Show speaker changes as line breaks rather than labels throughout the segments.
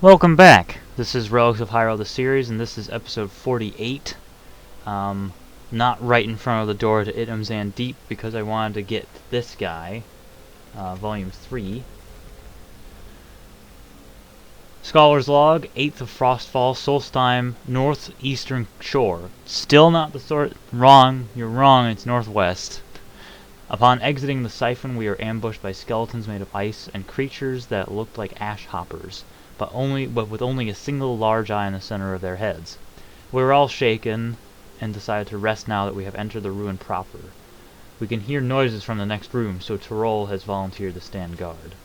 Welcome back. This is Relics of Hyrule, the series, and this is episode 48. Not right in front of the door to Itam-Zan Deep because I wanted to get this guy, volume 3. Scholar's Log, 8th of Frostfall, Solstheim, northeastern shore. Still not the sort. Wrong. You're wrong. It's northwest. Upon exiting the siphon, we are ambushed by skeletons made of ice and creatures that looked like ash hoppers, but with only a single large eye in the center of their heads. We were all shaken and decided to rest now that we have entered the ruin proper. We can hear noises from the next room, so Tyrol has volunteered to stand guard.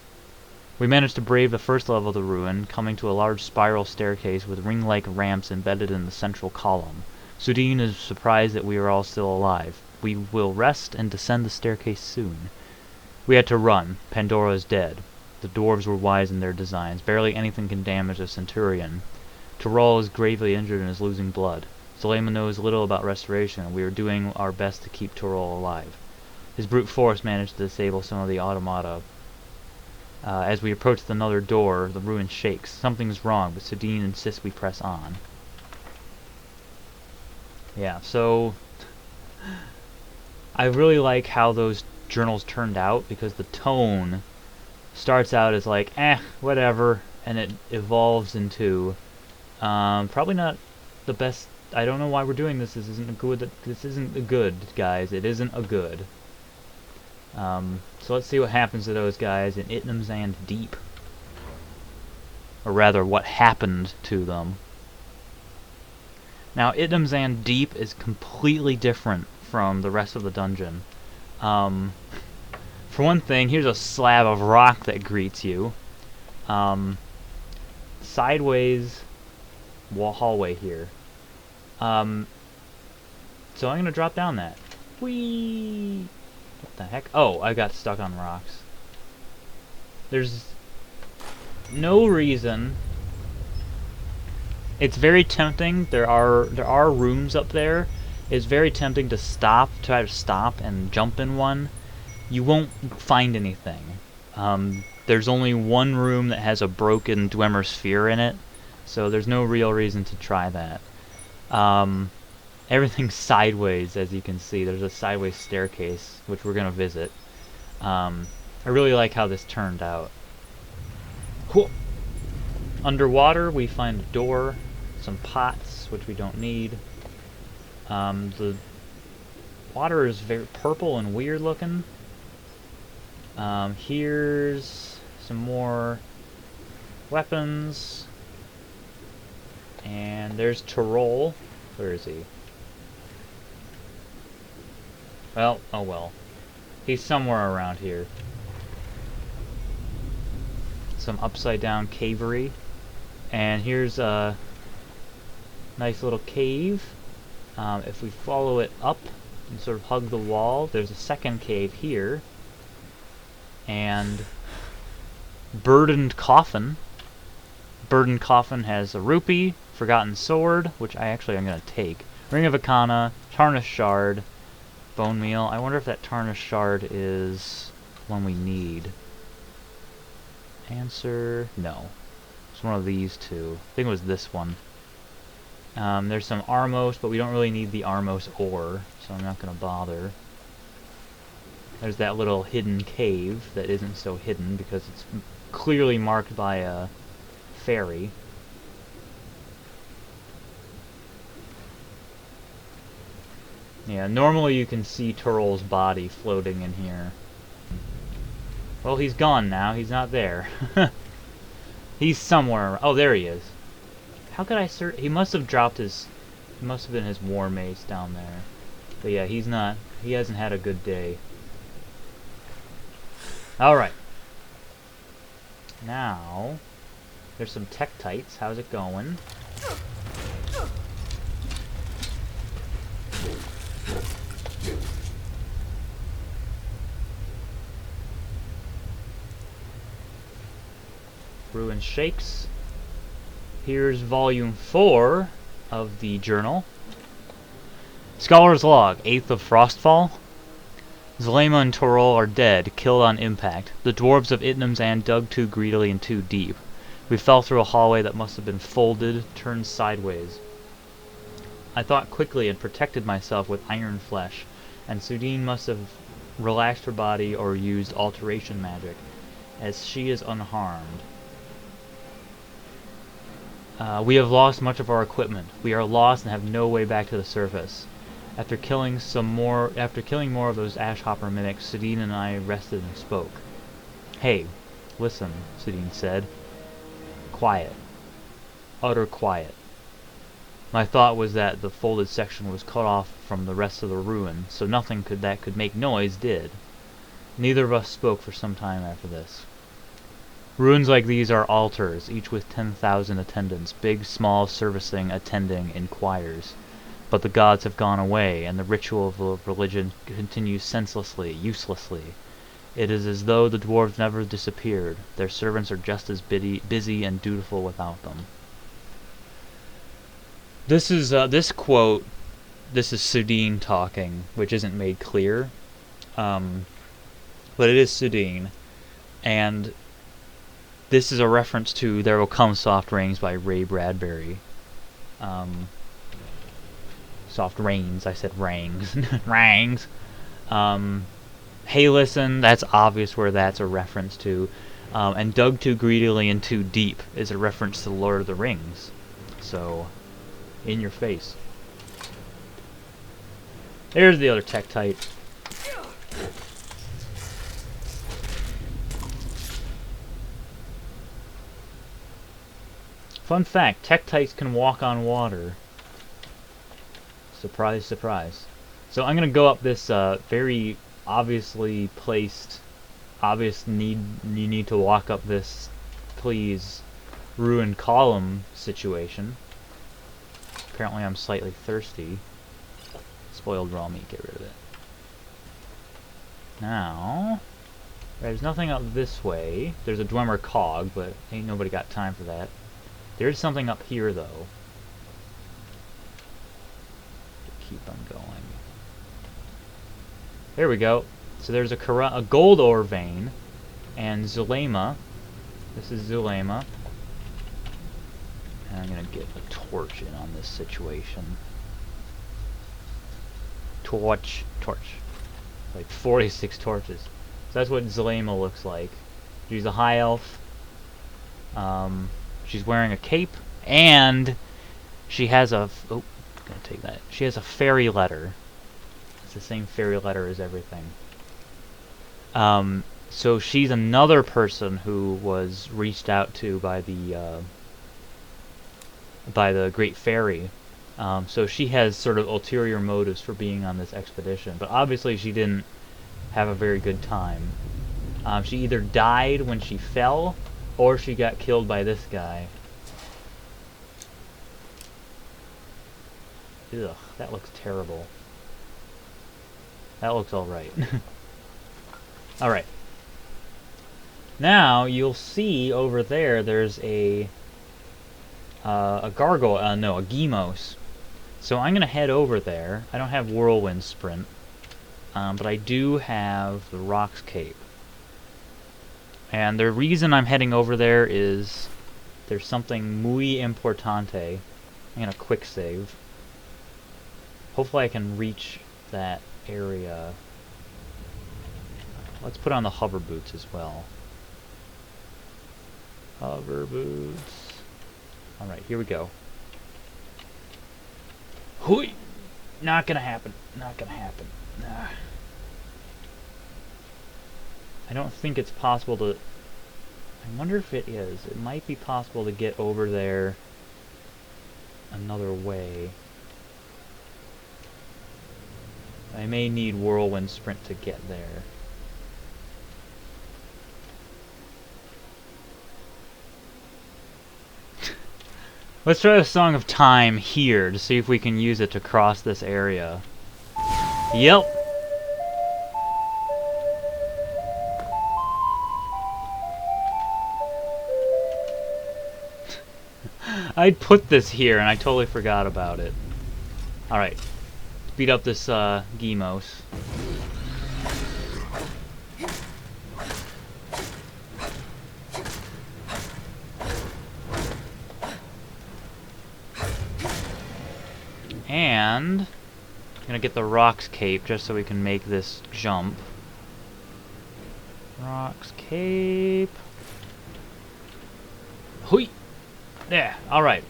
We managed to brave the first level of the ruin, coming to a large spiral staircase with ring-like ramps embedded in the central column. Sudine is surprised that we are all still alive. We will rest and descend the staircase soon. We had to run. Pandora is dead. The dwarves were wise in their designs. Barely anything can damage a centurion. Tyrol is gravely injured and is losing blood. Zulema knows little about restoration, and we are doing our best to keep Tyrol alive. His brute force managed to disable some of the automata. As we approach another door, the ruin shakes. Something's wrong, but Sudine insists we press on. Yeah, so I really like how those journals turned out, because the tone starts out as like, whatever, and it evolves into, probably not the best. I don't know why we're doing this. This isn't a good, guys. It isn't a good. So let's see what happens to those guys in Itnamzand Deep. Or rather, what happened to them. Now, Itnamzand Deep is completely different from the rest of the dungeon. For one thing, here's a slab of rock that greets you. Sideways hallway here. So I'm gonna drop down that. Whee! What the heck? Oh, I got stuck on rocks. There's no reason. It's very tempting. There are rooms up there. It's very tempting to try to stop and jump in one. You won't find anything. There's only one room that has a broken Dwemer sphere in it, so there's no real reason to try that. Everything's sideways, as you can see. There's a sideways staircase, which we're going to visit. I really like how this turned out. Cool. Underwater, we find a door, some pots, which we don't need. The water is very purple and weird looking. Here's some more weapons. And there's Tyrol. Where is he? Well, oh well. He's somewhere around here. Some upside down cavery. And here's a nice little cave. If we follow it up and sort of hug the wall, there's a second cave here. And Burdened Coffin. Burdened Coffin has a rupee, Forgotten Sword, which I actually am going to take, Ring of Ikana, Tarnished Shard, Bone Meal. I wonder if that Tarnished Shard is one we need. Answer, no. It's one of these two. I think it was this one. There's some Armos, but we don't really need the Armos ore, so I'm not going to bother. There's that little hidden cave that isn't so hidden because it's clearly marked by a fairy. Yeah, normally you can see Tyrol's body floating in here. Well, he's gone now. He's not there. He's somewhere. Oh, there he is. How could I search? He must have dropped his... He must have been his war mace down there. But yeah, he's not... He hasn't had a good day. Alright. Now... There's some Tektites. How's it going? Ruin shakes. Here's volume 4 of the journal. Scholar's Log, 8th of Frostfall. Zulema and Tyrol are dead, killed on impact. The dwarves of Itnamzand dug too greedily and too deep. We fell through a hallway that must have been folded, turned sideways. I thought quickly and protected myself with iron flesh, and Sudine must have relaxed her body or used alteration magic, as she is unharmed. We have lost much of our equipment. We are lost and have no way back to the surface. After killing more of those Ashhopper mimics, Sudine and I rested and spoke. Hey, listen, Sudine said. Quiet. Utter quiet. My thought was that the folded section was cut off from the rest of the ruin, so nothing that could make noise did. Neither of us spoke for some time after this. Ruins like these are altars, each with 10,000 attendants, big, small, servicing, attending, in choirs. But the gods have gone away, and the ritual of the religion continues senselessly, uselessly. It is as though the dwarves never disappeared. Their servants are just as busy and dutiful without them. This is this quote. This is Sudine talking, which isn't made clear, but it is Sudine, and this is a reference to "There Will Come Soft Rains" by Ray Bradbury. Soft rains. I said rangs. Rangs. Hey, listen. That's obvious where that's a reference to. And "Dug Too Greedily and Too Deep" is a reference to Lord of the Rings. So, in your face. There's the other Tektite. Fun fact, Tektites can walk on water. Surprise, surprise. So I'm going to go up this very obviously placed, you need to walk up this, please, ruined column situation. Apparently I'm slightly thirsty. Spoiled raw meat, get rid of it. Now, there's nothing up this way. There's a Dwemer cog, but ain't nobody got time for that. There's something up here, though. Keep on going. There we go. So there's a gold ore vein, and Zulema. This is Zulema. And I'm gonna get a torch in on this situation. Torch. Like 46 torches. So that's what Zulema looks like. She's a high elf. She's wearing a cape, and she has a... Oh, gonna take that. She has a fairy letter. It's the same fairy letter as everything. So she's another person who was reached out to by the Great Fairy. So she has sort of ulterior motives for being on this expedition, but obviously she didn't have a very good time. She either died when she fell, or she got killed by this guy. Ugh, that looks terrible. That looks alright. Alright. Now, you'll see over there, there's a gargoyle, no, a Gemos. So I'm gonna head over there. I don't have Whirlwind Sprint, but I do have the Rocks Cape. And the reason I'm heading over there is there's something muy importante. I'm gonna quick save. Hopefully I can reach that area. Let's put on the hover boots as well. Hover boots. Alright, here we go. Hooey! Not gonna happen. Not gonna happen. Nah. I don't think it's possible to... I wonder if it is. It might be possible to get over there another way. I may need Whirlwind Sprint to get there. Let's try a Song of Time here to see if we can use it to cross this area. Yep. I'd put this here and I totally forgot about it. Alright. Beat up this Gemos. And I'm gonna get the Rocks Cape just so we can make this jump. Rocks Cape. Hui! There, alright.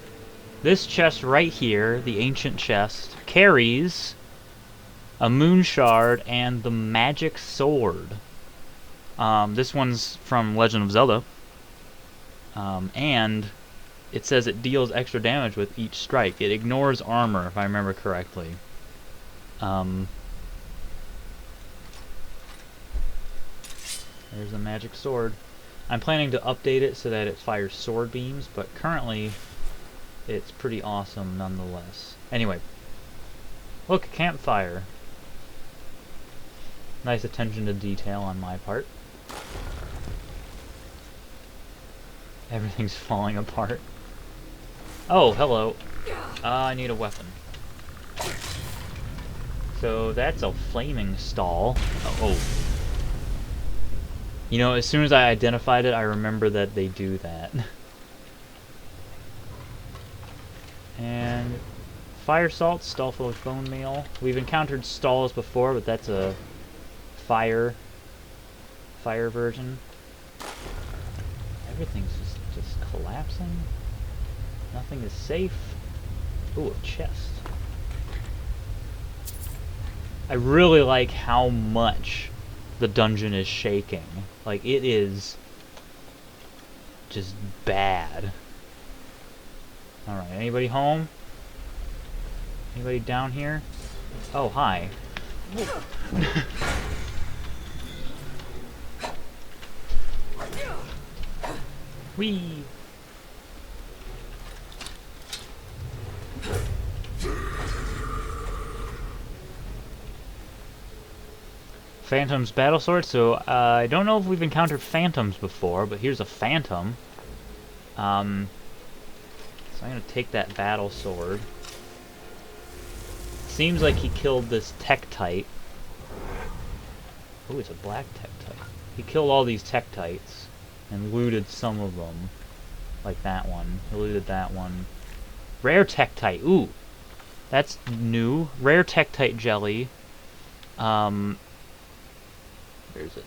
This chest right here, the ancient chest, carries a moon shard and the magic sword. This one's from Legend of Zelda. And it says it deals extra damage with each strike. It ignores armor, if I remember correctly. There's a magic sword. I'm planning to update it so that it fires sword beams, but currently it's pretty awesome nonetheless. Anyway, look, a campfire. Nice attention to detail on my part. Everything's falling apart. Oh, hello. I need a weapon. So that's a flaming stall. Oh. You know, as soon as I identified it, I remember that they do that. And fire salt, stall full of bone meal. We've encountered stalls before, but that's a fire version. Everything's just collapsing. Nothing is safe. Ooh, a chest. I really like how much the dungeon is shaking. Like, it is just bad. Alright, anybody home? Anybody down here? Oh, hi. Whee! Phantom's battle sword. So I don't know if we've encountered phantoms before, but here's a phantom. So I'm gonna take that battle sword. Seems like he killed this Tektite. Oh, it's a black Tektite. He killed all these Tektites and looted some of them, like that one. He looted that one. Rare Tektite. Ooh, that's new. Rare Tektite jelly. Where is it?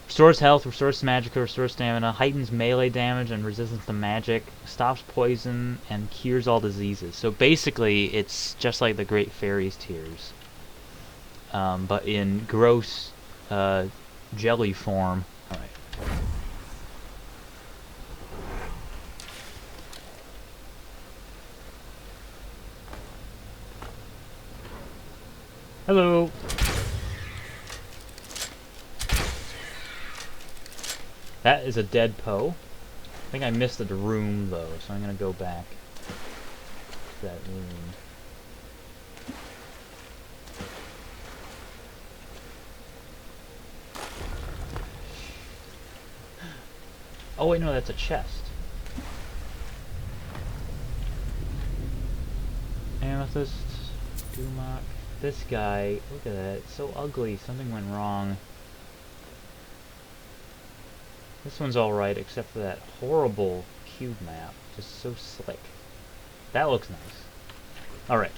Restores health, restores magicka, restores stamina, heightens melee damage and resistance to magic, stops poison, and cures all diseases. So basically, it's just like the Great Fairy's Tears, but in gross jelly form. All right. Hello. That is a dead Poe. I think I missed the room though, so I'm gonna go back to that room. Oh wait, no, that's a chest. Amethyst, Dumak. This guy, look at that, it's so ugly. Something went wrong. This one's alright, except for that horrible cube map. Just so slick. That looks nice. Alright.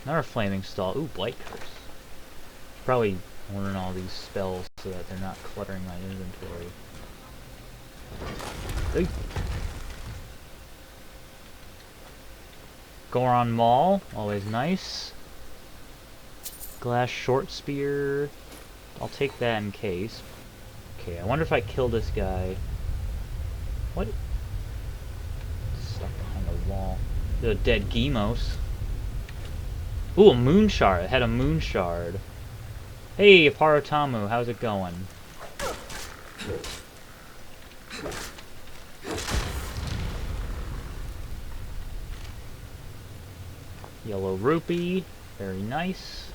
Another flaming stall. Ooh, Blight Curse. Probably learn all these spells so that they're not cluttering my inventory. Hey. Goron Maul, always nice. Glass short spear. I'll take that in case. Okay, I wonder if I kill this guy. What? Stuck behind the wall. There's a dead Gemos. Ooh, a moon shard. It had a moon shard. Hey, Parotamu, how's it going? Yellow rupee. Very nice.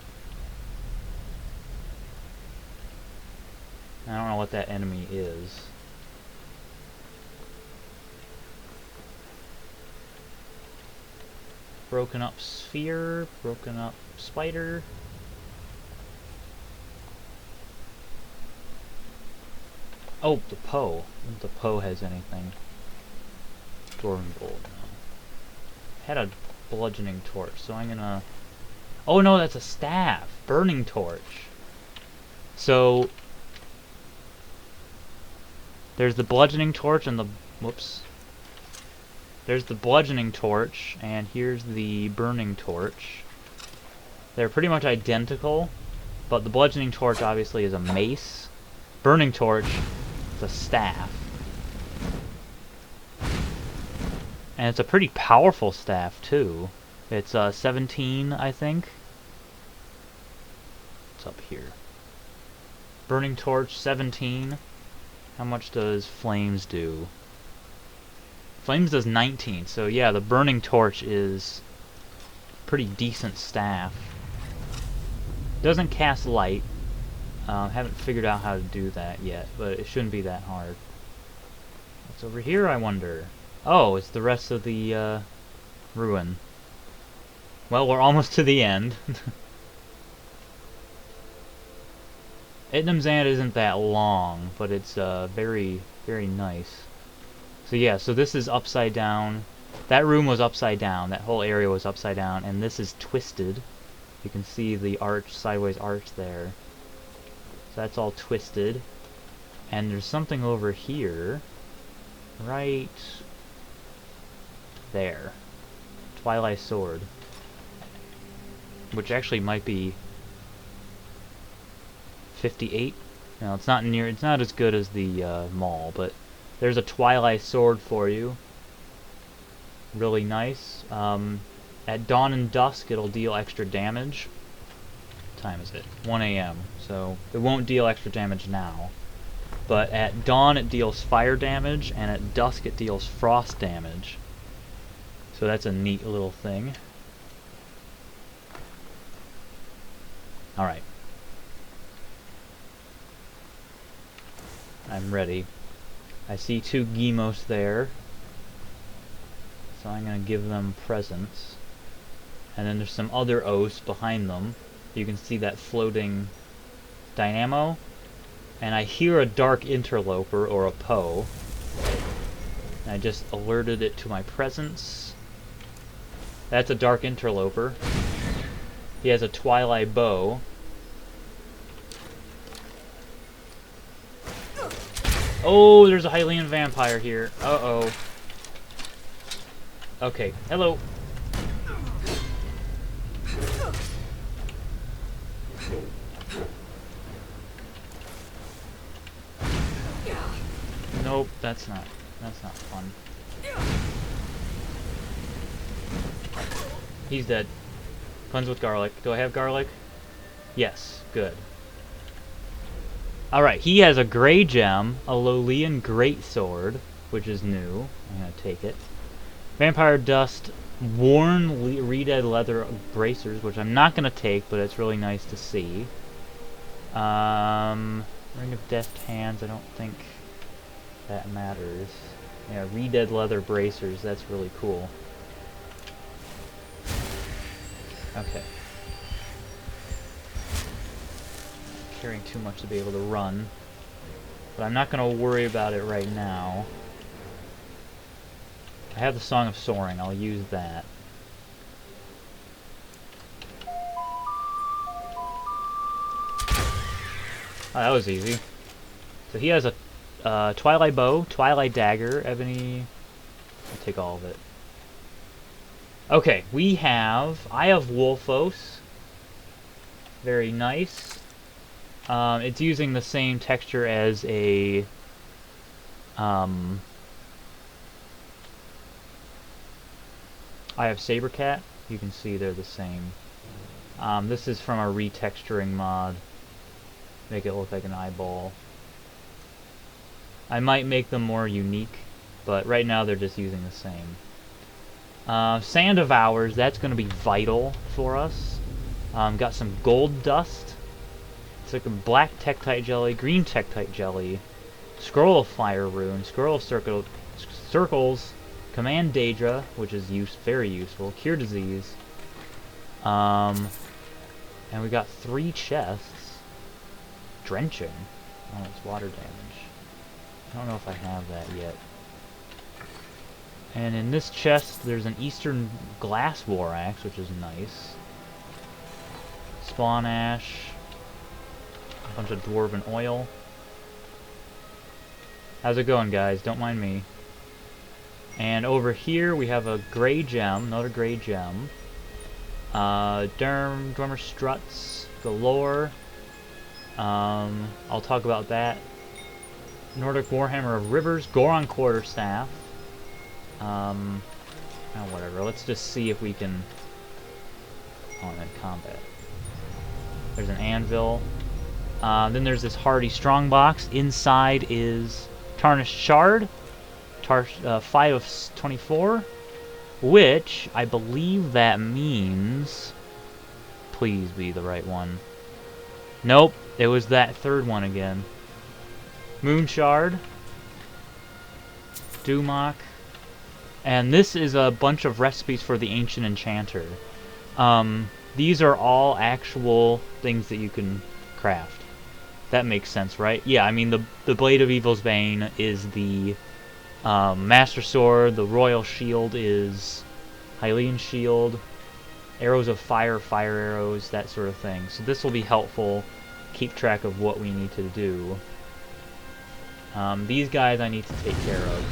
I don't know what that enemy is. Broken up sphere, broken up spider. Oh, the Poe. I don't know if the Poe has anything. Dwarven bolt. No. Had a bludgeoning torch, so I'm gonna... Oh no, that's a staff! Burning torch! So... There's the bludgeoning torch and the... Whoops. There's the bludgeoning torch, and here's the burning torch. They're pretty much identical, but the bludgeoning torch obviously is a mace. Burning torch is a staff. And it's a pretty powerful staff, too. It's 17, I think. It's up here. Burning torch, 17. How much does flames do? Flames does 19, so yeah, the burning torch is a pretty decent staff. Doesn't cast light. Haven't figured out how to do that yet, but it shouldn't be that hard. What's over here, I wonder? Oh, it's the rest of the ruin. Well, we're almost to the end. Itnamzand isn't that long, but it's very, very nice. So yeah, so this is upside down. That room was upside down. That whole area was upside down, and this is twisted. You can see the arch, sideways arch there. So that's all twisted. And there's something over here. Right there. Twilight sword. Which actually might be 58. No, it's not near. It's not as good as the mall, but there's a Twilight sword for you. Really nice. At dawn and dusk, it'll deal extra damage. What time is it? 1 a.m. So it won't deal extra damage now. But at dawn, it deals fire damage, and at dusk, it deals frost damage. So that's a neat little thing. Alright. I'm ready. I see 2 Gemos there. So I'm going to give them presents. And then there's some other oaths behind them. You can see that floating dynamo. And I hear a dark interloper, or a Poe. And I just alerted it to my presence. That's a dark interloper. He has a Twilight bow. Oh, there's a Hylian vampire here. Uh-oh. Okay, hello. Nope, that's not fun. He's dead. Cleanse with garlic. Do I have garlic? Yes, good. Alright, he has a gray gem, a Lolian greatsword, which is new. I'm gonna take it. Vampire dust, worn reed-ed leather bracers, which I'm not gonna take, but it's really nice to see. Ring of deft hands, I don't think that matters. Yeah, reed-ed leather bracers, that's really cool. Okay. Carrying too much to be able to run. But I'm not going to worry about it right now. I have the Song of Soaring, I'll use that. Oh, that was easy. So he has a Twilight bow, Twilight dagger, ebony... I'll take all of it. Okay, I have Wolfos. Very nice. It's using the same texture as a... I have Sabercat. You can see they're the same. This is from a retexturing mod. Make it look like an eyeball. I might make them more unique, but right now they're just using the same. Sand of Hours, that's going to be vital for us. Got some gold dust. It's like a black Tektite jelly, green Tektite jelly, Scroll of Fire Rune, Scroll of Circles, Command Daedra, which is very useful, Cure Disease. And we got 3 chests. Drenching. Oh, it's water damage. I don't know if I have that yet. And in this chest, there's an Eastern Glass War Axe, which is nice. Spawn Ash. A bunch of Dwarven Oil. How's it going, guys? Don't mind me. And over here, we have a gray gem, another gray gem. Dwemer Struts galore. I'll talk about that. Nordic Warhammer of Rivers, Goron Quarterstaff. Whatever. Let's just see if we can. Oh, I'm in combat. There's an anvil. Then there's this hardy strongbox. Inside is Tarnished Shard. 5 of 24. Which, I believe that means... Please be the right one. Nope, it was that third one again. Moon Shard. Dumok. And this is a bunch of recipes for the Ancient Enchanter. These are all actual things that you can craft. That makes sense, right? Yeah, I mean, the Blade of Evil's Bane is the Master Sword, the Royal Shield is Hylian Shield, Arrows of Fire, Fire Arrows, that sort of thing. So this will be helpful, keep track of what we need to do. These guys I need to take care of.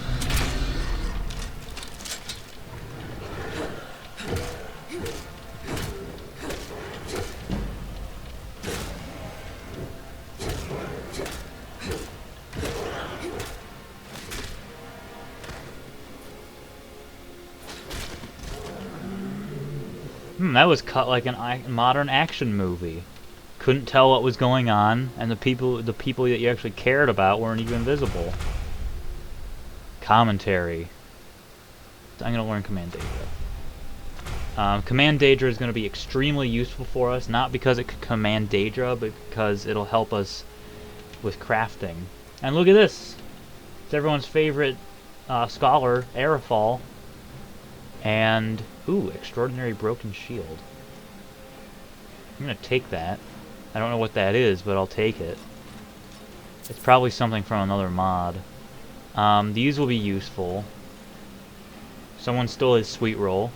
That was cut like a modern action movie. Couldn't tell what was going on, and the people that you actually cared about weren't even visible. Commentary. I'm gonna learn Command Daedra. Command Daedra is gonna be extremely useful for us, not because it could command Daedra, but because it'll help us with crafting. And look at this! It's everyone's favorite scholar, Aerofall. And, ooh, Extraordinary Broken Shield. I'm gonna take that. I don't know what that is, but I'll take it. It's probably something from another mod. These will be useful. Someone stole his sweet roll.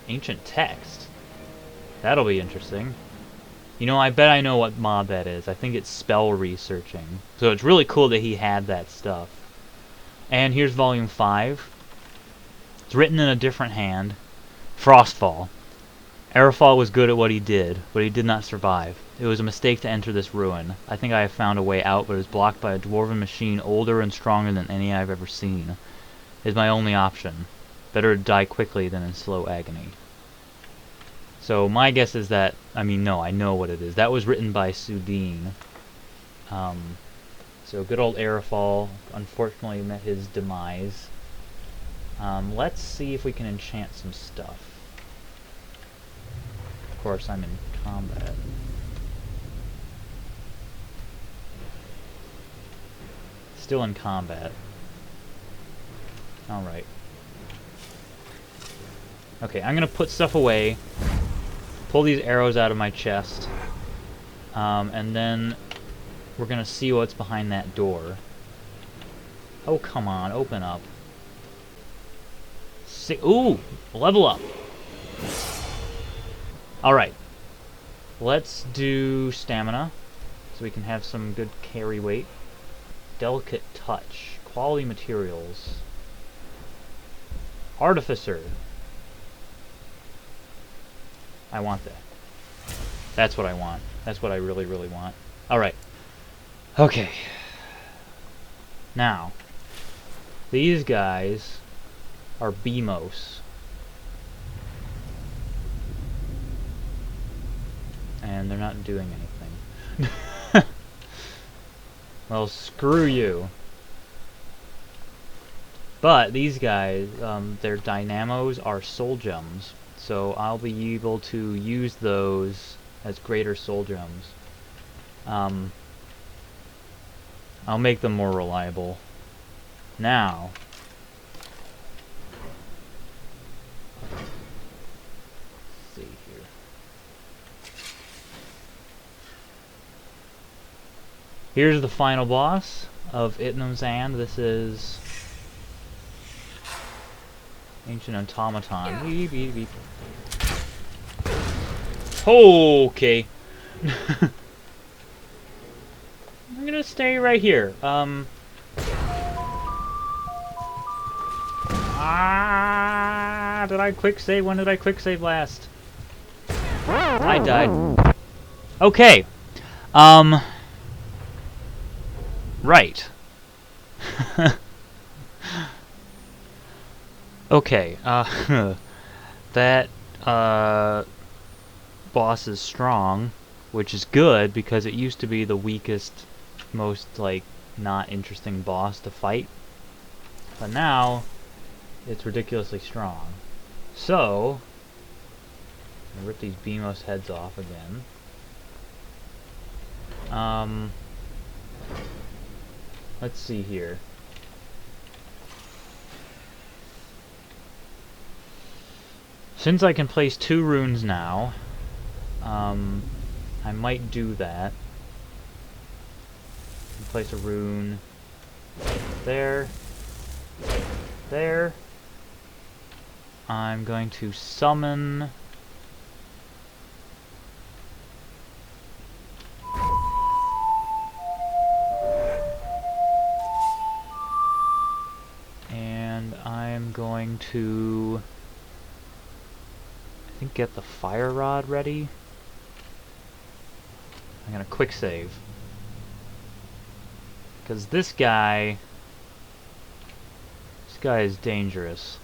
Ancient Text. That'll be interesting. You know, I bet I know what mod that is. I think it's spell researching. So it's really cool that he had that stuff. And here's Volume 5. It's written in a different hand. Frostfall. Aerofall was good at what he did, but he did not survive. It was a mistake to enter this ruin. I think I have found a way out, but it is blocked by a dwarven machine older and stronger than any I've ever seen. It is my only option. Better to die quickly than in slow agony. So my guess is that, I mean, no, I know what it is. That was written by Sudine. So good old Aerofall unfortunately met his demise. Let's see if we can enchant some stuff. Of course, I'm in combat. Still in combat. Alright. Okay, I'm gonna put stuff away. Pull these arrows out of my chest. And then we're gonna see what's behind that door. Oh, come on, open up. Ooh! Level up! Alright. Let's do stamina, so we can have some good carry weight. Delicate touch. Quality materials. Artificer. I want that. That's what I want. That's what I really, really want. Alright. Okay. Now, these guys are BMOS. And they're not doing anything. Well, screw you. But these guys, their dynamos are soul gems. So I'll be able to use those as greater soul gems. I'll make them more reliable. Now, let's see here. Here's the final boss of Itnamzand. This is Ancient Automaton. Beep, beep, beep. Okay. I'm gonna stay right here. Did I quick save? When did I quick save last? I died. Okay. Right. Okay, that, boss is strong, which is good, because it used to be the weakest, most, like, not interesting boss to fight. But now, it's ridiculously strong. So, I'm gonna rip these Beamos heads off again. Let's see here. Since I can place 2 runes now, I might do that. Place a rune there, there. I'm going to summon and I'm going to get the fire rod ready. I'm gonna quick save because this guy is dangerous.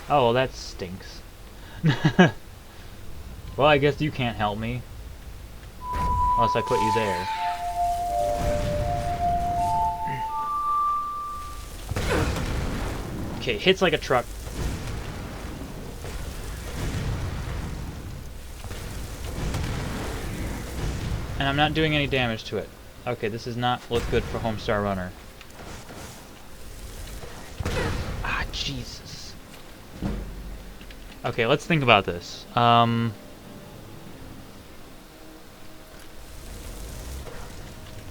Oh, well, that stinks. Well, I guess you can't help me unless I put you there. Okay, hits like a truck. And I'm not doing any damage to it. Okay, this does not look good for Homestar Runner. Ah, Jesus. Okay, let's think about this. Oh,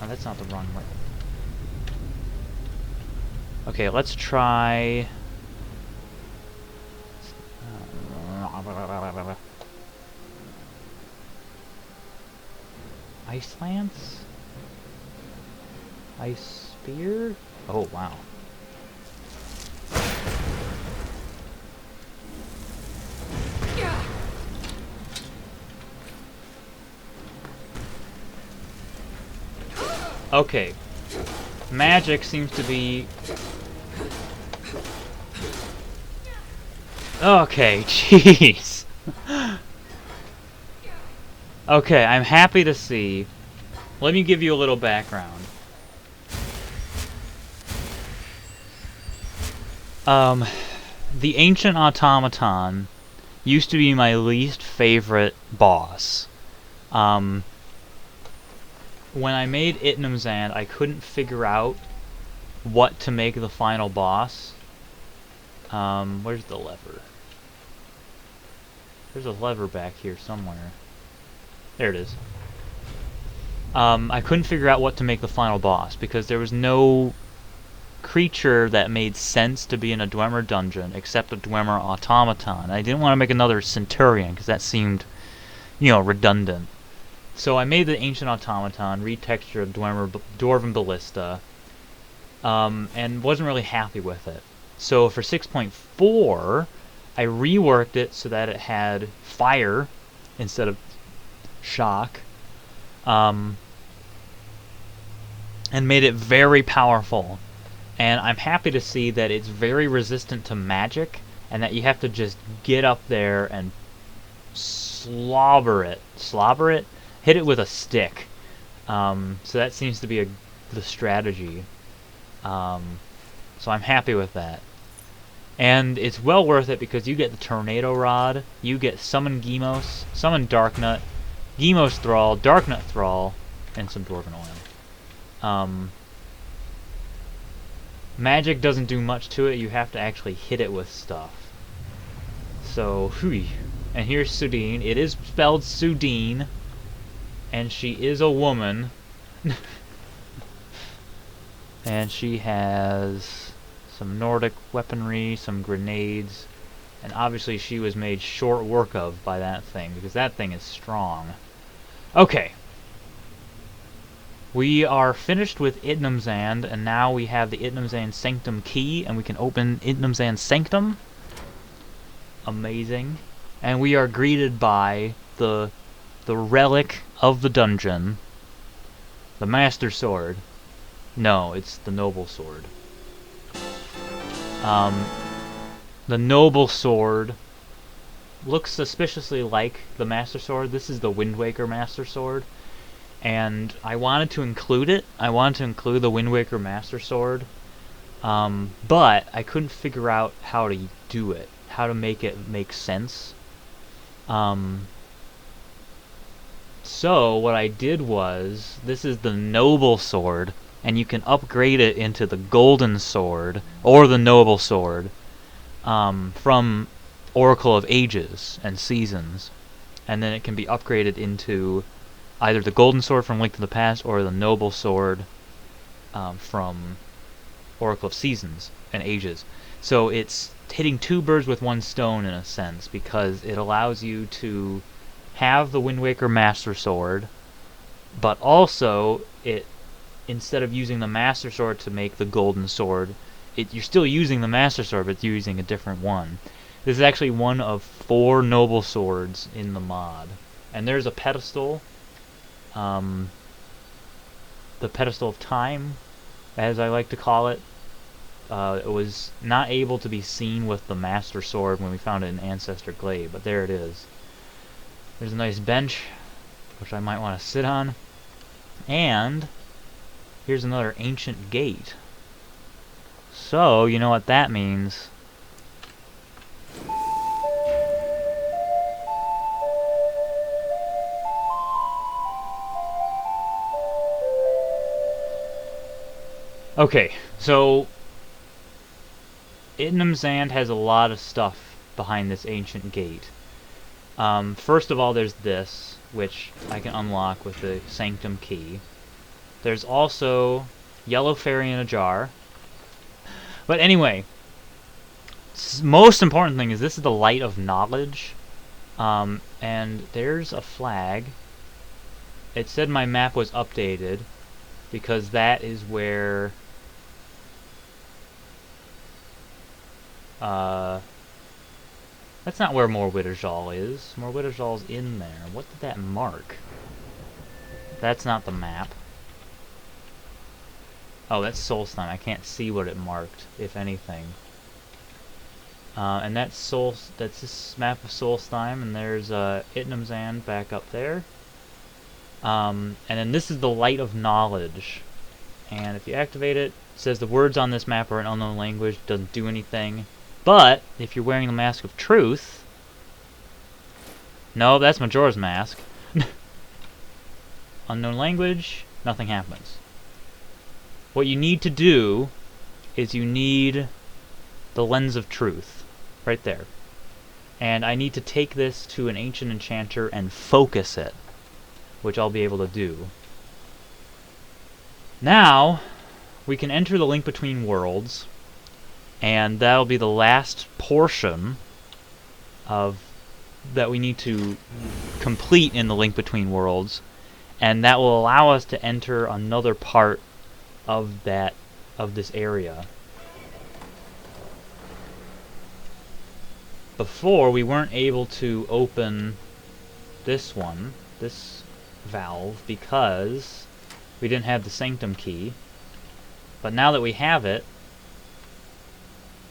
that's not the wrong way. Okay, let's try... Ice Lance? Ice Spear? Oh, wow. Okay. Magic seems to be... Okay, jeez. Okay, I'm happy to see. Let me give you a little background. The Ancient Automaton used to be my least favorite boss. When I made Itnamzand, I couldn't figure out what to make the final boss. Where's the lever? There's a lever back here somewhere. There it is. I couldn't figure out what to make the final boss because there was no creature that made sense to be in a Dwemer dungeon except a Dwemer automaton. I didn't want to make another Centurion because that seemed, you know, redundant. So I made the Ancient Automaton, retextured Dwarven Ballista, and wasn't really happy with it. So for 6.4, I reworked it so that it had fire instead of shock, and made it very powerful. And I'm happy to see that it's very resistant to magic, and that you have to just get up there and slobber it, hit it with a stick. So that seems to be the strategy. So I'm happy with that. And it's well worth it because you get the Tornado Rod, you get Summon Gemos, Summon Darknut, Gemos Thrall, Darknut Thrall, and some Dwarven Oil. Magic doesn't do much to it, you have to actually hit it with stuff. So, hui. And here's Sudine. It is spelled Sudine. And she is a woman. And she has some Nordic weaponry, some grenades, and obviously she was made short work of by that thing, because that thing is strong. Okay. We are finished with Itnamzand, and now we have the Itnamzand Sanctum key, and we can open Itnamzand Sanctum. Amazing. And we are greeted by the relic of the dungeon, the Master Sword. No, it's the Noble Sword. The Noble Sword looks suspiciously like the Master Sword. This is the Wind Waker Master Sword. And I wanted to include it. I wanted to include the Wind Waker Master Sword. But I couldn't figure out how to do it. How to make it make sense. So what I did was, this is the Noble Sword. And you can upgrade it into the Golden Sword, or the Noble Sword, from Oracle of Ages and Seasons. And then it can be upgraded into either the Golden Sword from Link to the Past, or the Noble Sword from Oracle of Seasons and Ages. So it's hitting two birds with one stone in a sense, because it allows you to have the Wind Waker Master Sword, but also it, instead of using the Master Sword to make the Golden Sword, you're still using the Master Sword, but you're using a different one. This is actually one of 4 Noble Swords in the mod. And there's a pedestal, the Pedestal of Time, as I like to call it. It was not able to be seen with the Master Sword when we found it in Ancestor Glade, but there it is. There's a nice bench, which I might want to sit on. And here's another ancient gate. So, you know what that means. Okay, so Itnamzand has a lot of stuff behind this ancient gate. First of all, there's this, which I can unlock with the Sanctum key. There's also Yellow Fairy in a jar. But anyway, most important thing is this is the Light of Knowledge. And there's a flag. It said my map was updated, because that is where that's not where Morwitterzal is. Morwitterzal's in there. What did that mark? That's not the map. Oh, that's Solstheim. I can't see what it marked, if anything. And that's this map of Solstheim, and there's Itnamzand back up there. And then this is the Light of Knowledge. And if you activate it, it says the words on this map are an unknown language, doesn't do anything. But if you're wearing the Mask of Truth, no, that's Majora's Mask. Unknown language, nothing happens. What you need to do is you need the Lens of Truth, right there. And I need to take this to an Ancient Enchanter and focus it, which I'll be able to do. Now, we can enter the Link Between Worlds, and that'll be the last portion that we need to complete in the Link Between Worlds, and that will allow us to enter another part of this area. Before, we weren't able to open this valve, because we didn't have the Sanctum key. But now that we have it,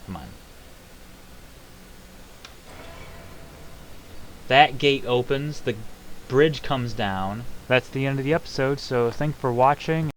come on. That gate opens, the bridge comes down. That's the end of the episode, so thanks for watching.